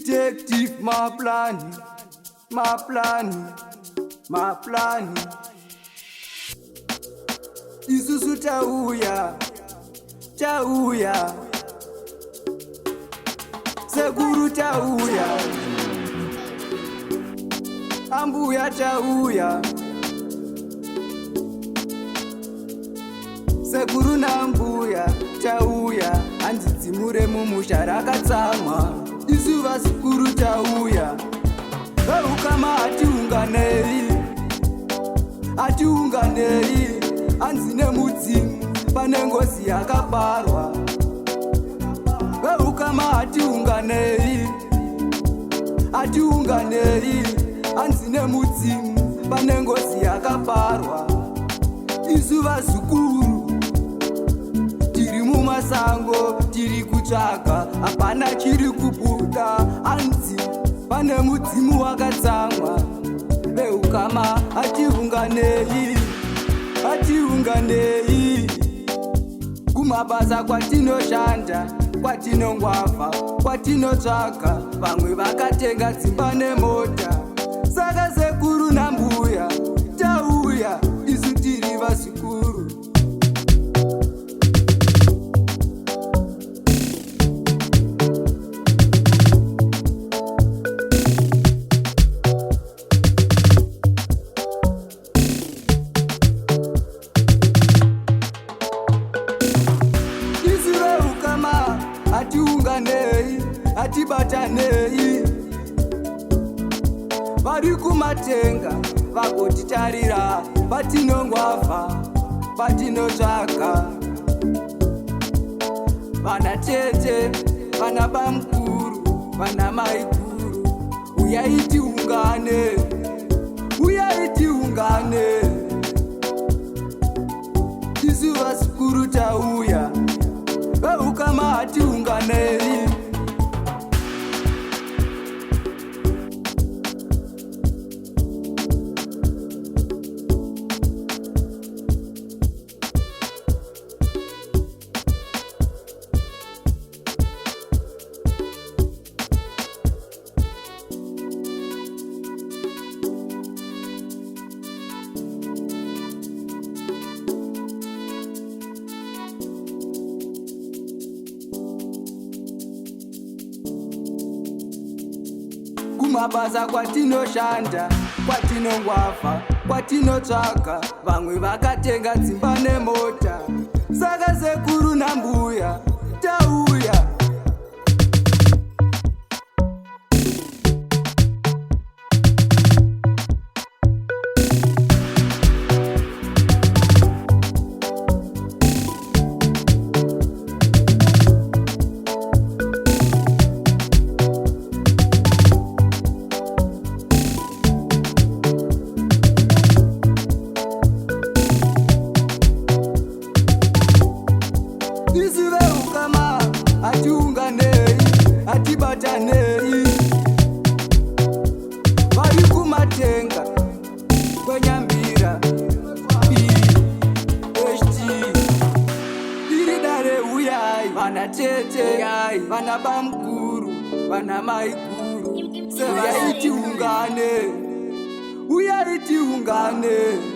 Detective Maplani, isusu tauya, Sekuru tauya, ambuya tauya, Sekuru nambuya tauya, anzidzimure mumusha rakatsamwa. Izuva zikuru tauya, ukama hatiunganei, anzine mudzimu pane ngozi yakabarwa. Ukama hatiunganei, anzine mudzimu pane ngozi yakabarwa. Izuva zikuru tiri mumasango tiri kutsvaga, hapana chiri kubuda, anzi pane mudzimu wakatsamwa. Veukama hatiunganei, kumabasa kwatinoshanda, kwatinongwavha, kwatinotsvaga, vamwe vakatenga dzimba nemota. Saka sekuru nambuya tauya, isu tiri vasikuru. Hatibatanei, vari kumatenga vagotitarira, patinongwavha, patinotsvaga. Vana tete, vana bamukuru, vana maikuru, uyai tiungane, izuva zikuru tauya, veukama hatiunganei. Kumabasa kwatinoshanda, kwatinongwavha, kwatinotsvaga, vamwe vakatenga dzimba nemota. Saka sekuru nambuya tauya, hatibatanei, vari kumatenga kwenyambira PHT iri dare. Uyai vana tete, uyai vana bamukuru, vana maikuru, uyai tiungane.